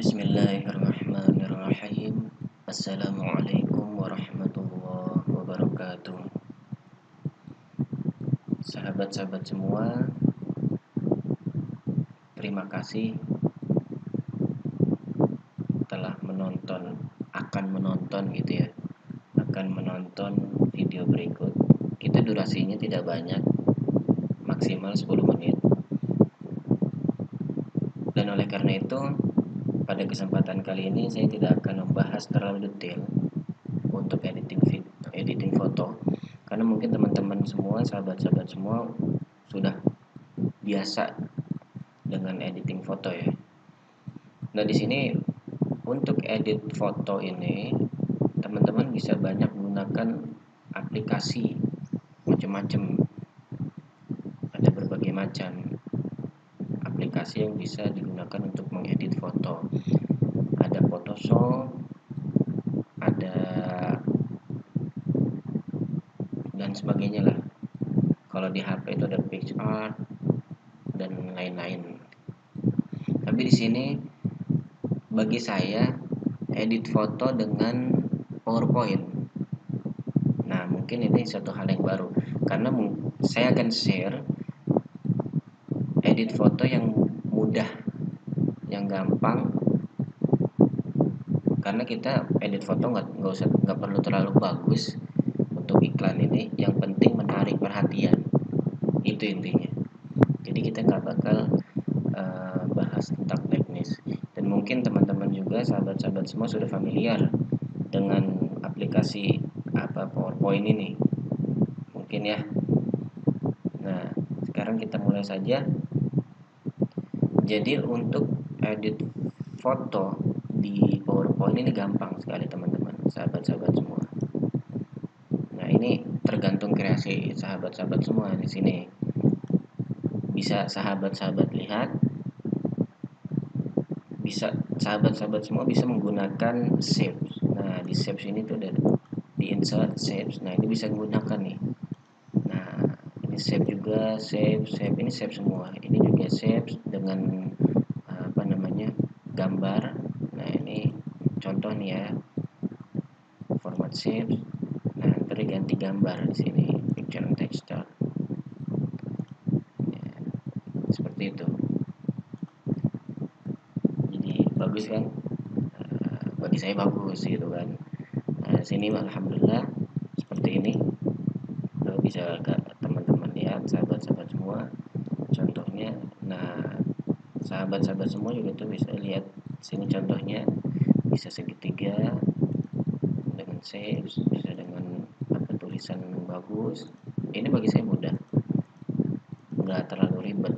Bismillahirrahmanirrahim. Assalamualaikum warahmatullahi wabarakatuh. Sahabat-sahabat semua, terima kasih telah akan menonton video berikut. Kita durasinya tidak banyak, maksimal 10 menit. Dan oleh karena itu, pada kesempatan kali ini saya tidak akan membahas terlalu detail untuk editing foto, karena mungkin teman-teman semua, sahabat-sahabat semua sudah biasa dengan editing foto ya. Nah, di sini untuk edit foto ini teman-teman bisa banyak menggunakan aplikasi macam-macam. Ada berbagai macam aplikasi yang bisa digunakan untuk mengedit foto. Ada Photoshop, ada dan sebagainya lah. Kalau di HP itu ada PixArt dan lain-lain. Tapi di sini bagi saya edit foto dengan PowerPoint. Nah, mungkin ini satu hal yang baru karena saya akan share edit foto yang mudah, yang gampang. Karena kita edit foto nggak perlu terlalu bagus untuk iklan ini. Yang penting menarik perhatian. Itu intinya. Jadi kita nggak bakal bahas tentang teknis. Dan mungkin teman-teman juga, sahabat-sahabat semua sudah familiar dengan aplikasi PowerPoint ini. Mungkin ya. Nah, sekarang kita mulai saja. Jadi untuk edit foto di PowerPoint ini gampang sekali teman-teman, sahabat-sahabat semua. Nah, ini tergantung kreasi sahabat-sahabat semua di sini. Bisa sahabat-sahabat lihat, bisa sahabat-sahabat semua bisa menggunakan shapes. Nah, di shapes ini tuh di insert shapes. Nah, ini bisa menggunakan nih. Nah, ini shape juga, shape ini shape semua. Ini juga shapes dengan gambar. Nah, ini contoh nih ya, format shapes. Nah, ntar ganti gambar di sini, picture and texture. Ya, seperti itu. Jadi bagus kan? Bagi saya bagus gitu kan. Nah, sini alhamdulillah seperti ini. Bisa teman-teman lihat, sahabat-sahabat semua contohnya. Nah, sahabat-sahabat semua juga tuh bisa lihat sini contohnya, bisa segitiga dengan shapes, bisa dengan tulisan bagus. Ini bagi saya mudah, nggak terlalu ribet,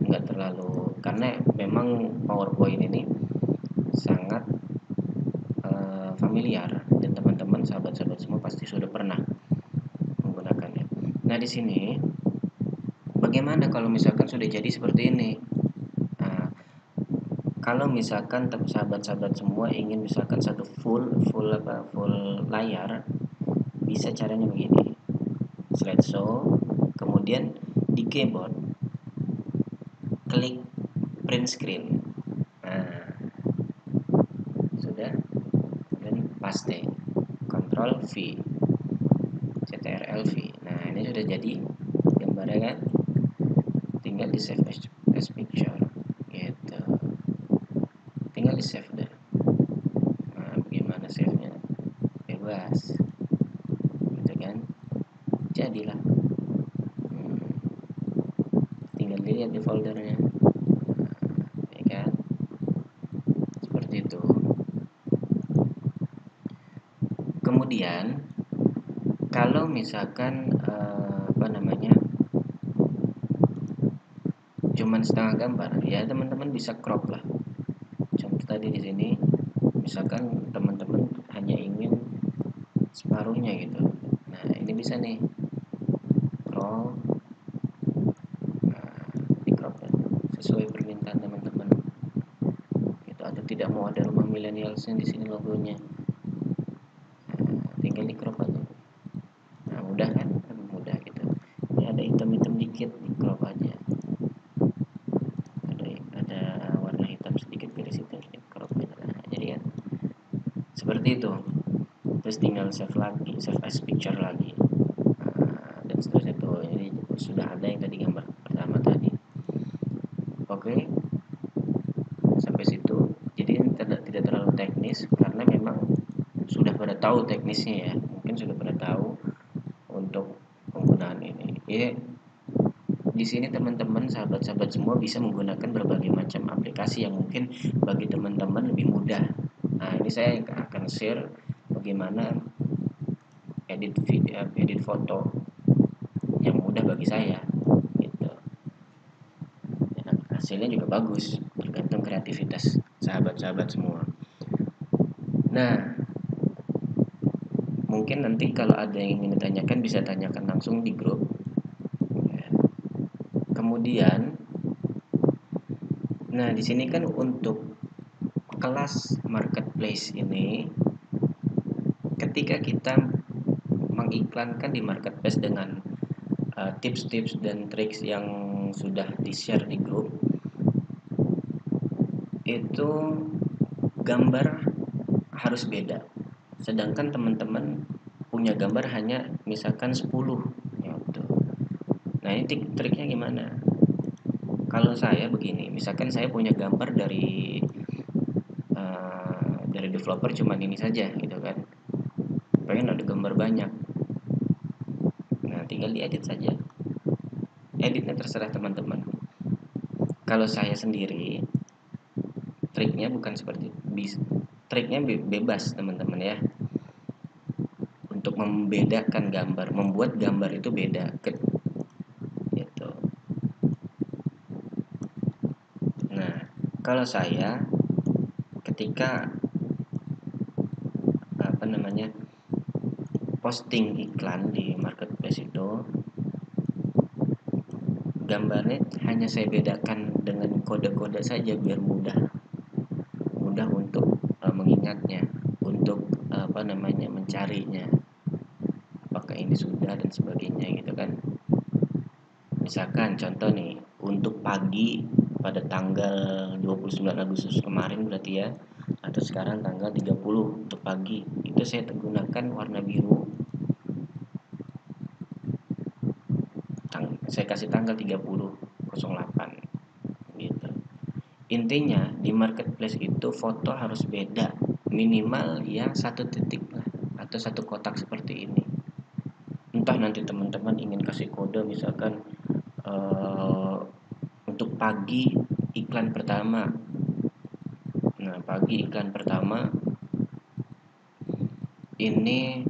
nggak terlalu, karena memang PowerPoint ini sangat familiar dan teman-teman, sahabat-sahabat semua pasti sudah pernah menggunakannya. Nah, di sini bagaimana kalau misalkan sudah jadi seperti ini? Kalau misalkan sahabat-sahabat semua ingin misalkan satu full layar, bisa caranya begini. Slideshow, kemudian di keyboard klik print screen. Nah, sudah, dan paste, Ctrl V, Ctrl V. Nah, ini sudah jadi gambarnya kan, tinggal di save as picture gitu, tinggal di save deh. Nah, bagaimana save nya? Bebas gitu kan, jadilah. Tinggal dilihat di foldernya, ya kan, seperti itu. Kemudian kalau misalkan cuman setengah gambar, ya teman-teman bisa crop lah. Contoh tadi di sini, misalkan teman-teman hanya ingin separuhnya gitu. Nah, ini bisa nih crop, di crop sesuai permintaan teman-teman. Itu atau tidak mau ada rumah milenialsnya di sini logonya. Tinggal di crop aja. Nah, mudah kan? Mudah gitu. Ini ada hitam-hitam dikit, di crop aja. Ada warna hitam sedikit garis hitam, di crop aja. seperti itu. Terus tinggal save lagi, save as picture lagi. Dan seterusnya itu. Ini sudah ada yang tadi gambar pertama tadi. Oke, sampai situ. Jadi tidak terlalu teknis karena memang sudah pada tahu teknisnya ya. Mungkin sudah pada tahu untuk penggunaan ini. Ya, di sini teman-teman, sahabat-sahabat semua bisa menggunakan berbagai macam aplikasi yang mungkin bagi teman-teman lebih mudah. Nah, ini saya akan share bagaimana edit foto yang mudah bagi saya gitu. Ya, hasilnya juga bagus, tergantung kreativitas sahabat-sahabat semua. Nah, mungkin nanti kalau ada yang ingin ditanyakan bisa tanyakan langsung di grup. Kemudian, nah di sini kan untuk kelas marketplace ini, ketika kita mengiklankan di marketplace dengan tips-tips dan triks yang sudah di-share di grup, itu gambar harus beda. Sedangkan teman-teman punya gambar hanya misalkan 10 gitu. Nah, ini triknya gimana? Kalau saya begini, misalkan saya punya gambar dari developer cuman ini saja gitu kan. Pengen ada gambar banyak. Nah, tinggal diedit saja. Editnya terserah teman-teman. Kalau saya sendiri, triknya bukan seperti triknya bebas teman-teman ya. Untuk membedakan gambar, membuat gambar itu beda gitu. Nah, kalau saya ketika posting iklan di marketplace itu, gambarnya hanya saya bedakan dengan kode-kode saja biar mudah untuk mengingatnya, untuk mencarinya, apakah ini sudah dan sebagainya gitu kan. Misalkan contoh nih, untuk pagi pada tanggal 29 Agustus kemarin berarti ya, atau sekarang tanggal 30 untuk pagi, itu saya gunakan warna biru. Saya kasih tanggal 30/08 gitu. Intinya di marketplace itu foto harus beda, minimal ya satu titik lah, atau satu kotak seperti ini. Entah nanti teman-teman ingin kasih kode misalkan untuk pagi iklan pertama. Nah, pagi iklan pertama ini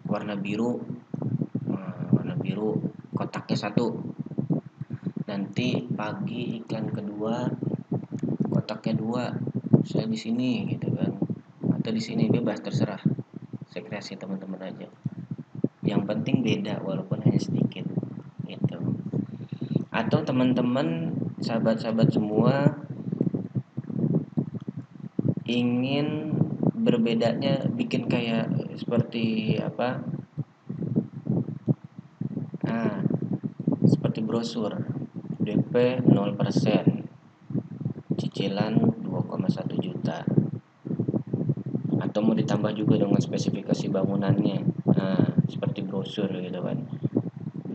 warna biru, kotaknya satu. Nanti pagi iklan kedua kotaknya dua, saya di sini gitu kan, atau di sini, bebas terserah, saya kreasi teman-teman aja, yang penting beda walaupun hanya sedikit gitu. Atau teman-teman sahabat-sahabat semua ingin berbedanya, bikin kayak seperti apa, nah seperti brosur DP 0%, cicilan 2,1 juta, atau mau ditambah juga dengan spesifikasi bangunannya, nah seperti brosur gitu kan,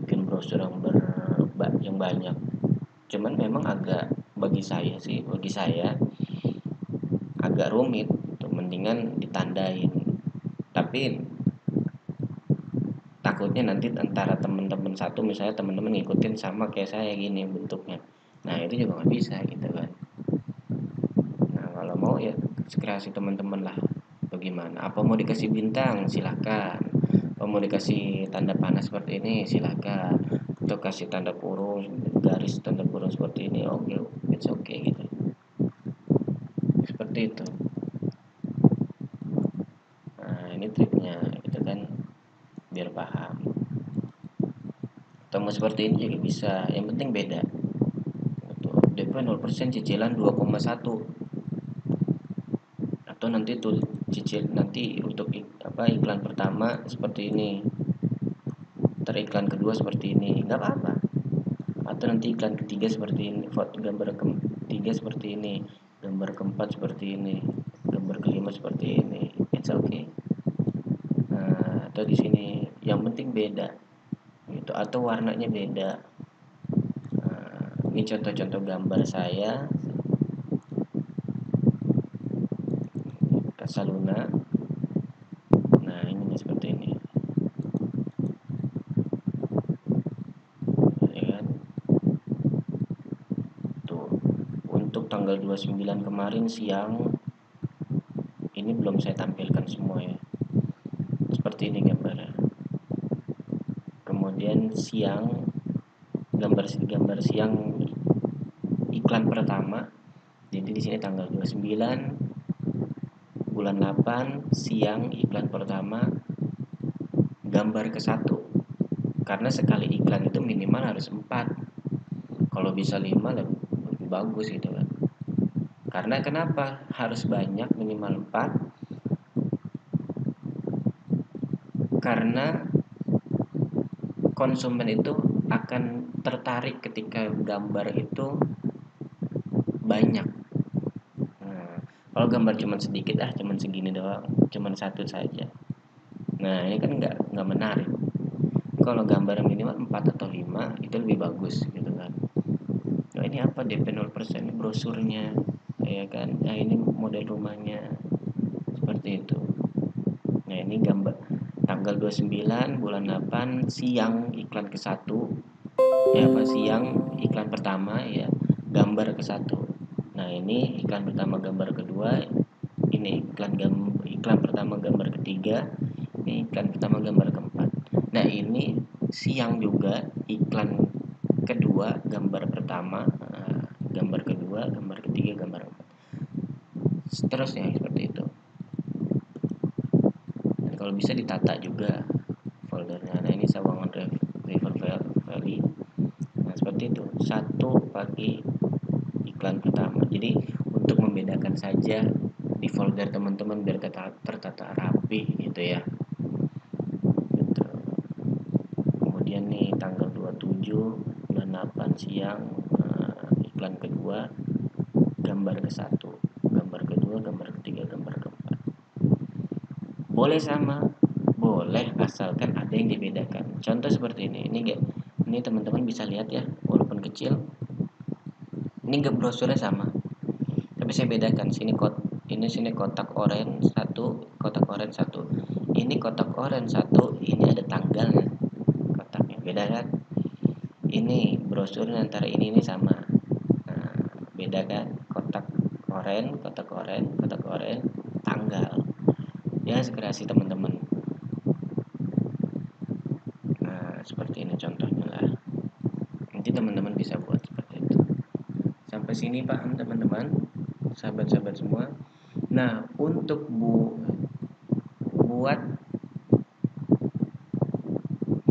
bikin brosur yang banyak. Cuman memang bagi saya agak rumit tuh, mendingan ditandain. Tapi takutnya nanti antara teman-teman satu, misalnya teman-teman ngikutin sama kayak saya gini bentuknya, nah itu juga nggak bisa gitu kan. Nah, kalau mau ya kreasi teman-teman lah, bagaimana, apa mau dikasih bintang silahkan, apa mau dikasih tanda panah seperti ini silahkan, atau kasih tanda kurung, garis tanda kurung seperti ini, oke, it's okay gitu, seperti itu. Nah, ini triknya gitu kan, biar paham. Atau mau seperti ini juga bisa, yang penting beda. DP 0%, cicilan 2,1, atau nanti tuh nanti untuk iklan pertama seperti ini, teriklan kedua seperti ini, nggak apa-apa. Atau nanti iklan ketiga seperti ini, foto gambar ketiga seperti ini, gambar keempat seperti ini, gambar kelima seperti ini, it's okay. Nah, atau di sini yang penting beda gitu, atau warnanya beda. Nah, ini contoh-contoh gambar saya Casaluna. Nah, ini seperti ini, ya kan? Tuh, untuk tanggal 29 kemarin siang, ini belum saya tampilkan semua ya. Seperti ini gambarnya. Kemudian siang, gambar siang iklan pertama. Jadi di sini tanggal 29 bulan 8 siang iklan pertama, gambar ke-1. Karena sekali iklan itu minimal harus 4. Kalau bisa 5 lebih bagus gitu kan. Karena kenapa harus banyak, minimal 4? Karena konsumen itu akan tertarik ketika gambar itu banyak. Nah, kalau gambar cuma sedikit, cuma segini doang, cuma satu saja. Nah, ini kan nggak menarik. Kalau gambar minimal 4 atau 5 itu lebih bagus gitu kan. Nah, ini apa, DP 0%, ini brosurnya, ya kan. Nah, ini model rumahnya seperti itu. Nah, ini gambar tanggal 29 bulan 8 siang iklan ke-1, ya apa, siang iklan pertama ya, gambar ke-1. Nah, ini iklan pertama gambar kedua, ini iklan pertama gambar ketiga, ini iklan pertama gambar keempat. Nah, ini siang juga iklan kedua gambar pertama, gambar kedua, gambar ketiga, gambar keempat. Seterusnya seperti itu. Dan kalau bisa ditata juga foldernya. Nah, ini Sawangan River Valley. Nah, seperti itu. Satu pakai iklan pertama. Jadi untuk membedakan saja di folder teman-teman biar tertata rapi gitu ya. Gitu. Kemudian nih tanggal 27 bulan 8 siang, iklan kedua, gambar ke-1, gambar kedua, gambar ketiga, gambar keempat. Boleh sama, boleh, asalkan ada yang dibedakan. Contoh seperti ini. Ini teman-teman bisa lihat ya, walaupun kecil. Ini brosurnya sama. Tapi saya bedakan, sini kotak oranye satu, kotak oranye satu. Ini kotak oranye satu, ini ada tanggalnya. Kotaknya beda kan? Ini brosurnya antara ini sama. Nah, beda kan? Kotak oranye, tanggal. Ya, kreasi teman-teman. Nah, seperti ini contohnya lah. Nanti teman-teman bisa buat seperti itu. Sampai sini paham teman-teman? Sahabat-sahabat semua. Nah, untuk buat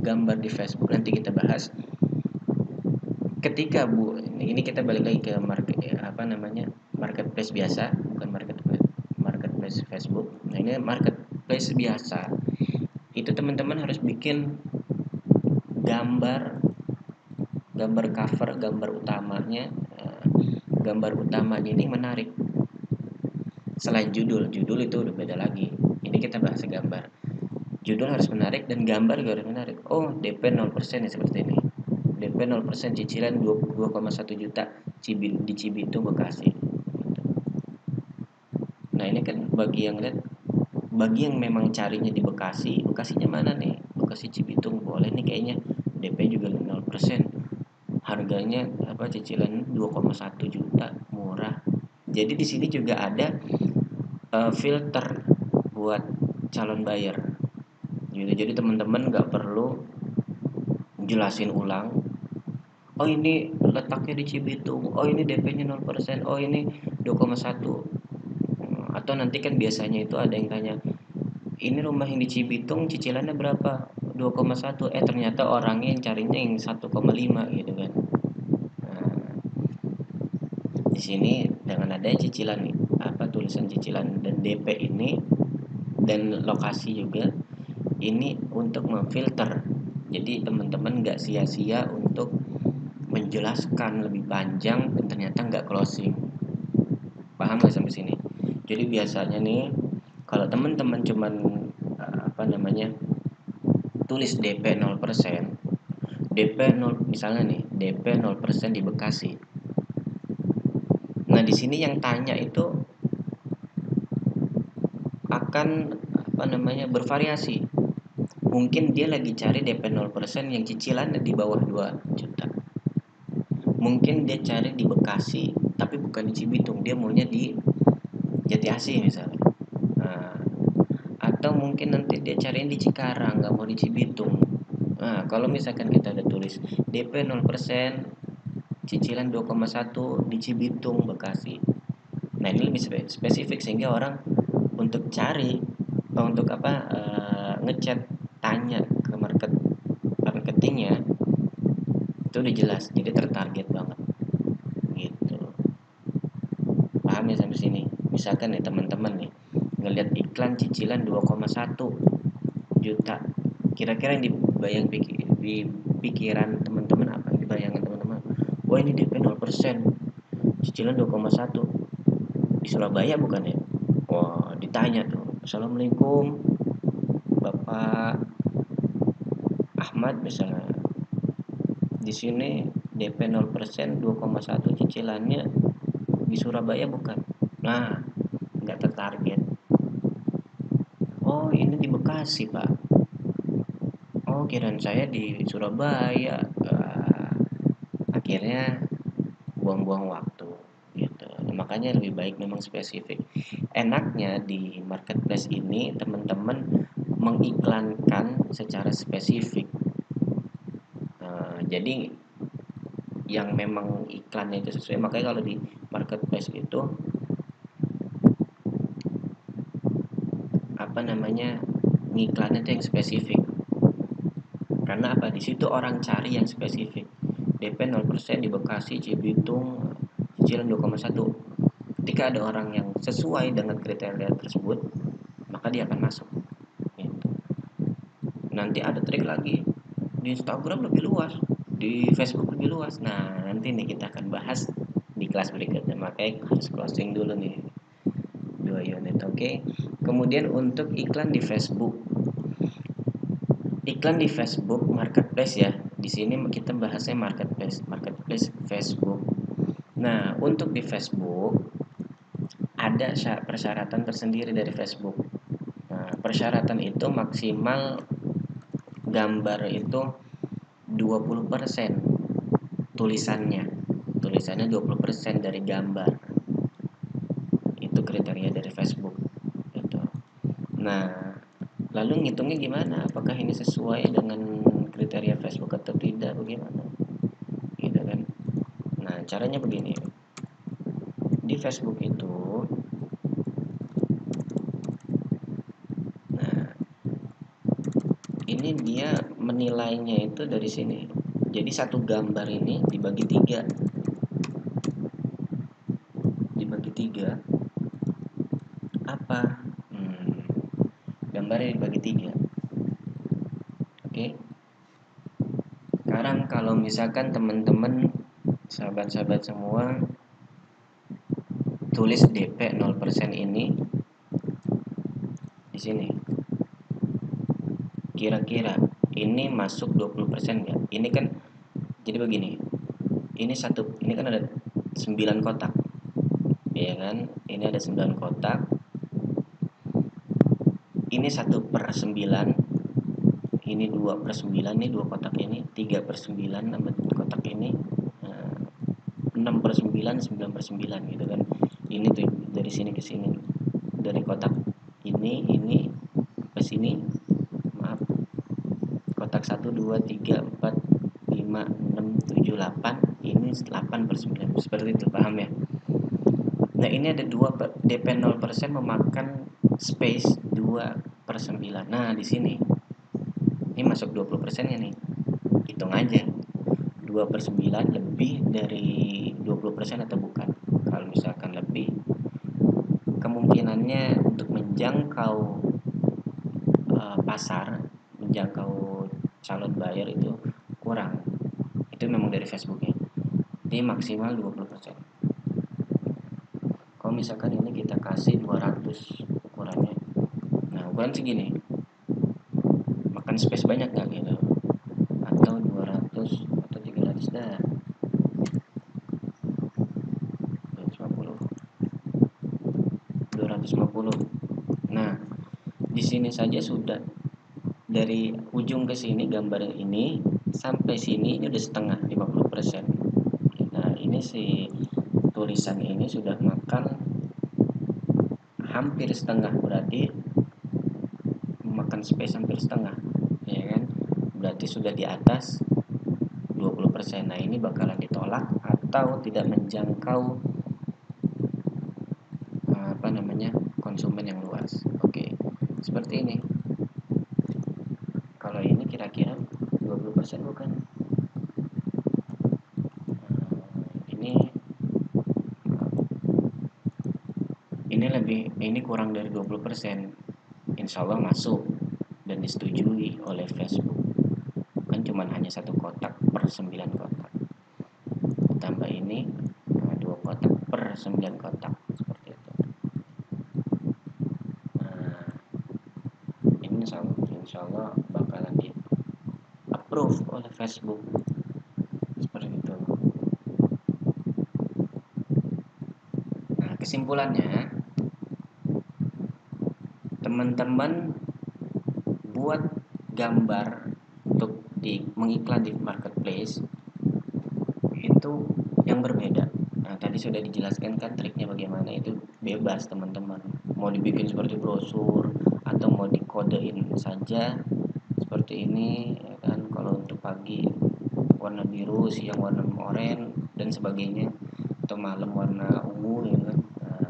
gambar di Facebook nanti kita bahas. Ketika ini kita balik lagi ke marketplace biasa, bukan marketplace Facebook. Nah, ini marketplace biasa. Itu teman-teman harus bikin gambar cover, gambar utamanya. Gambar utamanya ini menarik. Selain judul itu udah beda lagi. Ini kita bahas gambar. Judul harus menarik dan gambar juga harus menarik. Oh, DP 0% ya, seperti ini. DP 0% cicilan 2,1 juta di Cibitung, Bekasi. Nah, ini kan bagi yang memang carinya di Bekasinya mana nih? Bekasi Cibitung boleh nih kayaknya. DP juga 0%. Harganya cicilan 2,1 juta, murah. Jadi di sini juga ada filter buat calon buyer. Gitu. Jadi teman-teman nggak perlu jelasin ulang. Oh, ini letaknya di Cibitung. Oh, ini DP-nya 0%. Oh, ini 2,1. Atau nanti kan biasanya itu ada yang tanya, ini rumah yang di Cibitung cicilannya berapa? 2,1. Ternyata orangnya yang carinya yang 1,5 gitu kan. Nah, di sini dengan ada cicilan tulisan cicilan dan DP ini dan lokasi juga, ini untuk memfilter. Jadi teman-teman nggak sia-sia untuk menjelaskan lebih panjang dan ternyata nggak closing. Paham nggak sampai sini? Jadi biasanya nih kalau teman-teman cuman apa namanya tulis DP 0%, DP 0 misalnya nih, DP 0% di Bekasi. Nah, di sini yang tanya itu akan apa namanya bervariasi. Mungkin dia lagi cari DP 0% yang cicilannya di bawah 2 juta. Mungkin dia cari di Bekasi tapi bukan di Cibitung, dia maunya di Jati Asih misalnya. Nah, atau mungkin nanti dia cariin di Cikarang, nggak mau di Cibitung. Nah, kalau misalkan kita ada tulis DP 0%, cicilan 2,1 di Cibitung, Bekasi. Nah, ini lebih spesifik sehingga orang untuk cari untuk apa ngechat tanya ke marketingnya itu udah jelas, jadi tertarget banget gitu. Paham ya sampai sini? Misalkan nih teman-teman nih ngelihat iklan cicilan 2,1 juta, kira-kira yang di pikiran teman-teman apa, yang dibayangkan teman-teman? Wah, ini DP 0%, cicilan 2,1 di Surabaya bukan ya? Wah, ditanya tuh, Assalamualaikum Bapak Ahmad misalnya, di sini DP 0% 2,1 cicilannya di Surabaya bukan? Nah, nggak tertarget. Oh, ini di Bekasi Pak. Oh, kirain saya di Surabaya. Akhirnya buang-buang waktu gitu. Nah, makanya lebih baik memang spesifik. Enaknya di marketplace ini teman-teman mengiklankan secara spesifik. Jadi yang memang iklannya itu sesuai, makanya kalau di marketplace itu apa namanya ngiklannya itu yang spesifik. Karena apa? Di situ orang cari yang spesifik. DP 0% di Bekasi, Cibitung, cicilan 2,1. Ketika ada orang yang sesuai dengan kriteria tersebut, maka dia akan masuk. Gitu. Nanti ada trik lagi. Di Instagram lebih luas, di Facebook lebih luas. Nah, nanti nih kita akan bahas di kelas berikutnya. Makanya harus closing dulu nih 2 unit, oke. Kemudian untuk iklan di Facebook. Iklan di Facebook marketplace ya. Di sini kita bahasnya marketplace Facebook. Nah, untuk di Facebook ada persyaratan tersendiri dari Facebook. Nah, persyaratan itu maksimal gambar itu 20% tulisannya. Tulisannya 20% dari gambar. Itu kriteria dari Facebook. Gitu. Nah, lalu ngitungnya gimana? Apakah ini sesuai dengan kriteria Facebook atau tidak? Bagaimana? Gitu kan? Nah, caranya begini. Di Facebook itu, nah ini dia menilainya itu dari sini. Jadi satu gambar ini dibagi tiga apa? Gambarnya dibagi tiga. Oke. Sekarang kalau misalkan teman-teman sahabat-sahabat semua tulis DP 0% ini di sini. Kira-kira ini masuk 20% nggak? Ini kan jadi begini. Ini kan ada 9 kotak. Ya kan? Ini ada 9 kotak. Ini 1/9. Ini 2/9 nih, 2 kotak ini. 3/9 kotak ini. 6/9, 9/9 gitu kan. Ini tuh dari sini ke sini. Dari kotak ini ke sini. Maaf. Kotak 1 2 3 4 5 6 7 8. Ini 8/9. Seperti itu, paham ya? Nah, ini ada 2 DP 0% memakan space 2/9. Nah, di sini. Ini masuk 20% ya nih. Hitung aja. 2/9 lebih dari 20% atau bukan? Kalau misalkan lebih, kemungkinannya untuk menjangkau pasar, menjangkau calon buyer itu kurang. Itu memang dari Facebooknya. Jadi maksimal 20%. Kalau misalkan ini kita kasih 200 ukurannya, nah ukuran segini, makan space banyak nggak gitu, atau 200 atau 300 dah, 250, 250. Nah, di sini saja sudah dari ujung ke sini gambar ini sampai sini ini udah setengah, 50%. Nah, ini si tulisan ini sudah makan hampir setengah, berarti memakan space hampir setengah, ya kan? Berarti sudah di atas 20%. Nah, ini bakalan ditolak atau tidak menjangkau konsumen yang luas. Oke. Seperti ini. Kalau ini kira-kira 20% bukan? Ini ini kurang dari 20%. Insya Allah masuk dan disetujui oleh Facebook. Kan cuma hanya satu kotak per 9 kotak. Tambah ini 2 kotak per 9 kotak, seperti itu. Nah, ini insya Allah bakalan di approve oleh Facebook, seperti itu. Nah, kesimpulannya, teman-teman buat gambar untuk mengiklan di marketplace itu yang berbeda. Nah, tadi sudah dijelaskan kan triknya bagaimana, itu bebas teman-teman. Mau dibikin seperti brosur atau mau dikodein saja seperti ini, ya kan? Kalau untuk pagi warna biru, siang warna oranye dan sebagainya, atau malam warna ungu, ya kan? Nah,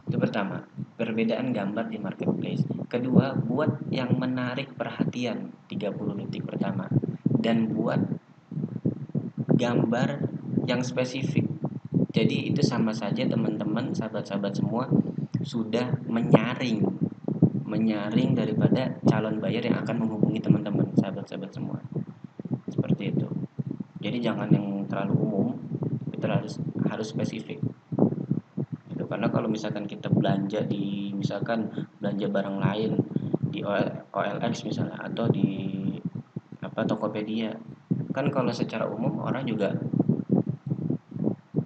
itu pertama, perbedaan gambar di marketplace. Kedua, buat yang menarik perhatian 30 detik pertama, dan buat gambar yang spesifik. Jadi itu sama saja teman-teman, sahabat-sahabat semua, sudah menyaring daripada calon buyer yang akan menghubungi teman-teman, sahabat-sahabat semua. Seperti itu. Jadi jangan yang terlalu umum, itu harus spesifik. Itu karena kalau misalkan kita belanja belanja barang lain di OLX misalnya, atau di Tokopedia, kan kalau secara umum orang juga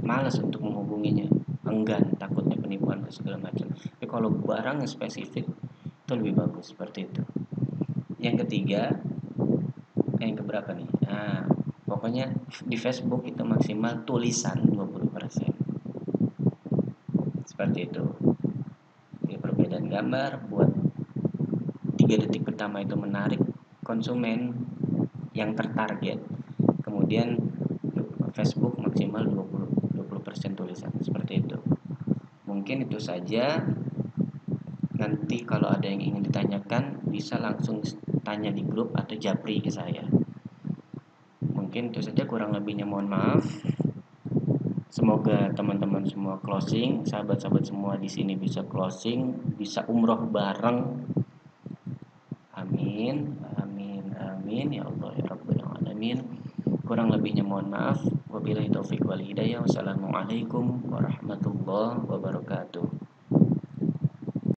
malas untuk menghubunginya, enggan, takutnya penipuan dan segala macam. Tapi kalau barang yang spesifik itu lebih bagus, seperti itu. Yang ketiga, yang keberapa nih? Nah, pokoknya di Facebook itu maksimal tulisan 20%. Seperti itu. Jadi perbedaan gambar buat 3 detik pertama itu menarik konsumen yang tertarget. Kemudian Facebook maksimal 20% tulisan, seperti itu. Mungkin itu saja. Nanti kalau ada yang ingin ditanyakan bisa langsung tanya di grup atau japri ke saya. Mungkin itu saja, kurang lebihnya mohon maaf. Semoga teman-teman semua closing, sahabat-sahabat semua di sini bisa closing, bisa umroh bareng. Amin, amin, amin ya Allah ya Rabbal alamin. Kurang lebihnya mohon maaf. Wabillahi taufik wal hidayah. Wassalamualaikum warahmatullahi wabarakatuh.